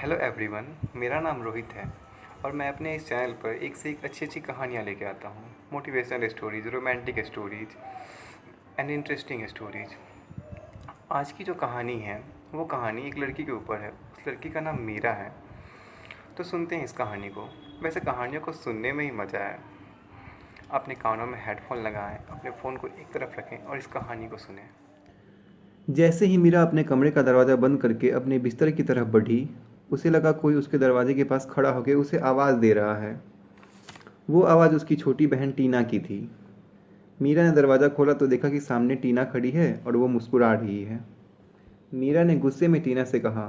Hello everyone, मेरा नाम रोहित है और मैं अपने इस चैनल पर एक से एक अच्छी अच्छी कहानियाँ लेके आता हूँ। Motivational stories, romantic stories and interesting stories. आज की जो कहानी है वो कहानी एक लड़की के ऊपर है। उस लड़की का नाम मीरा है। तो सुनते हैं इस कहानी को। वैसे कहानियों को सुनने में ही मज़ा है। अपने कानों में हेडफोन लगाएं, अपने फ़ोन को एक तरफ रखें और इस कहानी को सुनें। जैसे ही मीरा अपने कमरे का दरवाज़ा बंद करके अपने बिस्तर की तरफ बढ़ी, उसे लगा कोई उसके दरवाजे के पास खड़ा होकर उसे आवाज़ दे रहा है। वो आवाज़ उसकी छोटी बहन टीना की थी। मीरा ने दरवाज़ा खोला तो देखा कि सामने टीना खड़ी है और वो मुस्कुरा रही है। मीरा ने गुस्से में टीना से कहा,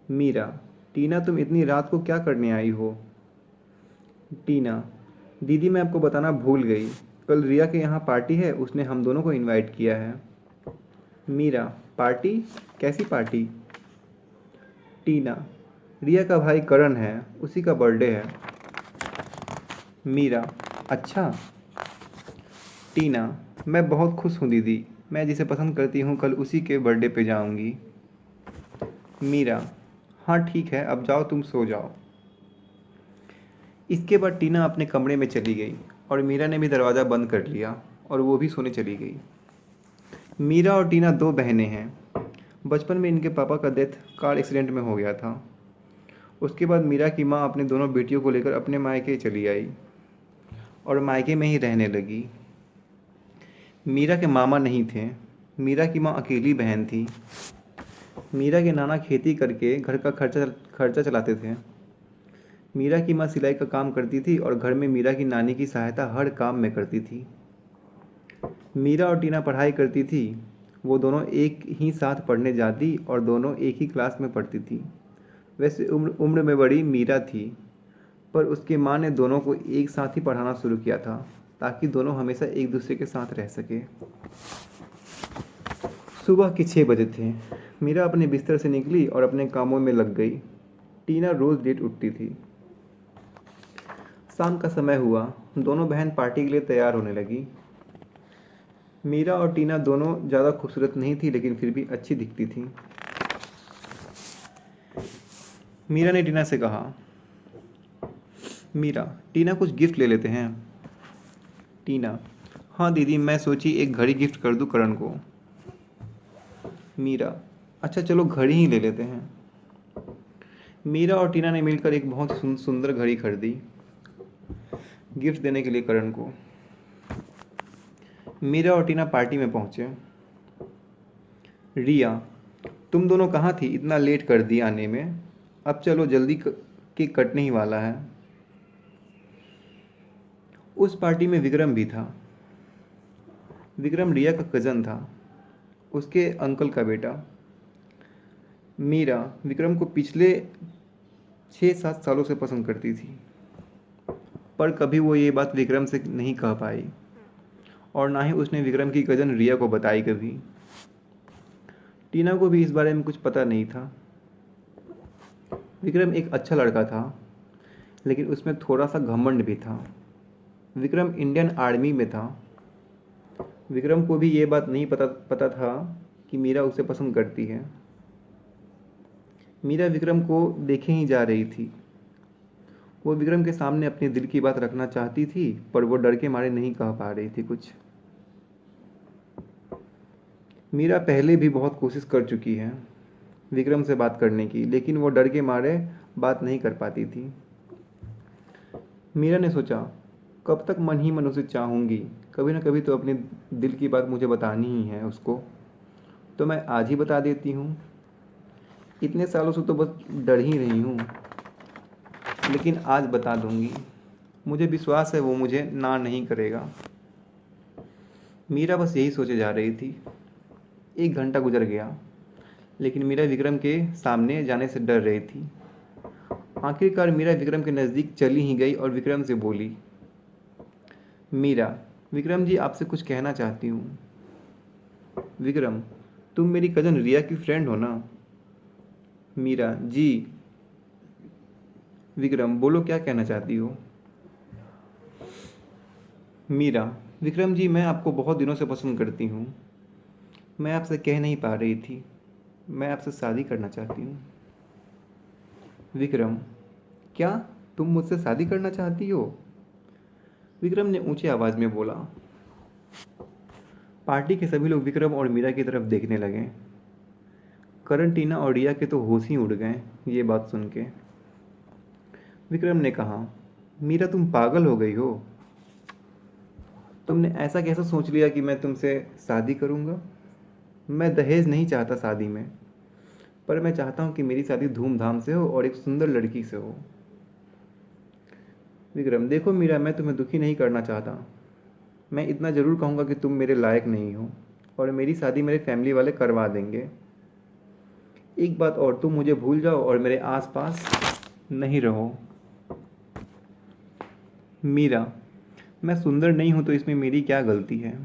मीरा, टीना, तुम इतनी रात को क्या करने आई हो? टीना, दीदी, मैं आपको बताना भूल गई। कल रिया के यहाँ पार्टी है, उसने हम दोनों को इनवाइट किया है। मीरा, पार्टी? कैसी पार्टी? टीना, रिया का भाई करण है, उसी का बर्थडे है। मीरा, अच्छा। टीना, मैं बहुत खुश हूँ दीदी, मैं जिसे पसंद करती हूँ कल उसी के बर्थडे पे जाऊँगी। मीरा, हाँ ठीक है, अब जाओ, तुम सो जाओ। इसके बाद टीना अपने कमरे में चली गई और मीरा ने भी दरवाज़ा बंद कर लिया और वो भी सोने चली गई। मीरा और टीना दो बहनें हैं। बचपन में इनके पापा का डेथ कार एक्सीडेंट में हो गया था। उसके बाद मीरा की माँ अपने दोनों बेटियों को लेकर अपने मायके चली आई और मायके में ही रहने लगी। मीरा के मामा नहीं थे। मीरा की माँ अकेली बहन थी। मीरा के नाना खेती करके घर का खर्चा चलाते थे। मीरा की माँ सिलाई का काम करती थी और घर में मीरा की नानी की सहायता हर काम में करती थी। मीरा और टीना पढ़ाई करती थी। वो दोनों एक ही साथ पढ़ने जाती और दोनों एक ही क्लास में पढ़ती थी। वैसे उम्र उम्र में बड़ी मीरा थी, पर उसकी माँ ने दोनों को एक साथ ही पढ़ाना शुरू किया था ताकि दोनों हमेशा एक दूसरे के साथ रह सके। सुबह के 6 बजे थे। मीरा अपने बिस्तर से निकली और अपने कामों में लग गई। टीना रोज लेट उठती थी। शाम का समय हुआ। दोनों बहन पार्टी के लिए तैयार होने लगी। मीरा और टीना दोनों ज़्यादा खूबसूरत नहीं थी, लेकिन फिर भी अच्छी दिखती थी। मीरा ने टीना से कहा, मीरा, टीना, कुछ गिफ्ट ले लेते हैं। टीना, हाँ दीदी, मैं सोची एक घड़ी गिफ्ट कर दूं करण को। मीरा, अच्छा चलो घड़ी ही ले लेते हैं। मीरा और टीना ने मिलकर एक बहुत सुंदर घड़ी खरीदी गिफ्ट देने के लिए करण को। मीरा और टीना पार्टी में पहुंचे। रिया, तुम दोनों कहाँ थी? इतना लेट कर दी आने में। अब चलो जल्दी, केक कटने ही वाला है। उस पार्टी में विक्रम भी था। विक्रम रिया का कज़न था, उसके अंकल का बेटा। मीरा विक्रम को पिछले 6-7 सालों से पसंद करती थी, पर कभी वो ये बात विक्रम से नहीं कह पाई और ना ही उसने विक्रम की कज़न रिया को बताई कभी। टीना को भी इस बारे में कुछ पता नहीं था। विक्रम एक अच्छा लड़का था, लेकिन उसमें थोड़ा सा घमंड भी था। विक्रम इंडियन आर्मी में था। विक्रम को भी ये बात नहीं पता था कि मीरा उसे पसंद करती है। मीरा विक्रम को देखे ही जा रही थी। वो विक्रम के सामने अपने दिल की बात रखना चाहती थी, पर वो डर के मारे नहीं कह पा रही थी कुछ। मीरा पहले भी बहुत कोशिश कर चुकी है विक्रम से बात करने की, लेकिन वो डर के मारे बात नहीं कर पाती थी। मीरा ने सोचा, कब तक मन ही मन उसे चाहूँगी, कभी ना कभी तो अपने दिल की बात मुझे बतानी ही है उसको, तो मैं आज ही बता देती हूँ। इतने सालों से तो बस डर ही रही हूँ, लेकिन आज बता दूंगी। मुझे विश्वास है वो मुझे ना नहीं करेगा। मीरा बस यही सोचे जा रही थी। 1 घंटा गुजर गया, लेकिन मीरा विक्रम के सामने जाने से डर रही थी। आखिरकार मीरा विक्रम के नज़दीक चली ही गई और विक्रम से बोली, मीरा, विक्रम जी, आपसे कुछ कहना चाहती हूँ। विक्रम, तुम मेरी कज़न रिया की फ्रेंड हो ना? मीरा, जी। विक्रम, बोलो क्या कहना चाहती हो? मीरा, विक्रम जी, मैं आपको बहुत दिनों से पसंद करती हूँ। मैं आपसे कह नहीं पा रही थी। मैं आपसे शादी करना चाहती हूँ। विक्रम, क्या तुम मुझसे शादी करना चाहती हो? विक्रम ने ऊंची आवाज में बोला। पार्टी के सभी लोग विक्रम और मीरा की तरफ देखने लगे। करण, टीना और रिया के तो होश ही उड़ गए ये बात सुन के। विक्रम ने कहा, मीरा तुम पागल हो गई हो? तुमने ऐसा कैसे सोच लिया कि मैं तुमसे शादी करूंगा? मैं दहेज नहीं चाहता शादी में, पर मैं चाहता हूं कि मेरी शादी धूमधाम से हो और एक सुंदर लड़की से हो। विक्रम, देखो मीरा, मैं तुम्हें दुखी नहीं करना चाहता। मैं इतना जरूर कहूंगा कि तुम मेरे लायक नहीं हो और मेरी शादी मेरे फैमिली वाले करवा देंगे। एक बात और, तुम मुझे भूल जाओ और मेरे आसपास नहीं रहो। मीरा, मैं सुंदर नहीं हूं तो इसमें मेरी क्या गलती है?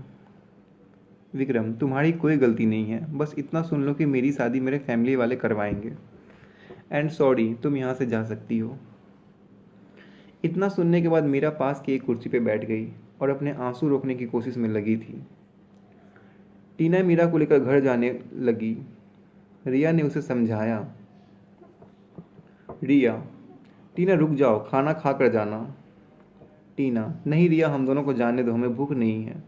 विक्रम, तुम्हारी कोई गलती नहीं है, बस इतना सुन लो कि मेरी शादी मेरे फैमिली वाले करवाएंगे। एंड सॉरी, तुम यहाँ से जा सकती हो। इतना सुनने के बाद मीरा पास की एक कुर्सी पे बैठ गई और अपने आंसू रोकने की कोशिश में लगी थी। टीना मीरा को लेकर घर जाने लगी। रिया ने उसे समझाया। रिया, टीना रुक जाओ, खाना खा कर जाना। टीना, नहीं रिया, हम दोनों को जाने दो, हमें भूख नहीं है।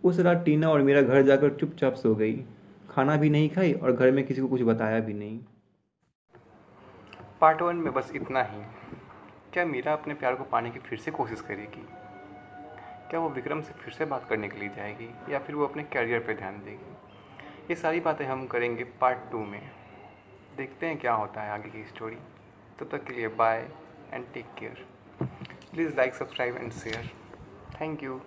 उस रात टीना और मीरा घर जाकर चुपचाप सो गई। खाना भी नहीं खाई और घर में किसी को कुछ बताया भी नहीं। पार्ट 1 में बस इतना ही। क्या मीरा अपने प्यार को पाने की फिर से कोशिश करेगी? क्या वो विक्रम से फिर से बात करने के लिए जाएगी या फिर वो अपने करियर पे ध्यान देगी? ये सारी बातें हम करेंगे पार्ट 2 में। देखते हैं क्या होता है आगे की स्टोरी। तब तक के लिए bye and take care. Please like, subscribe and share. Thank you.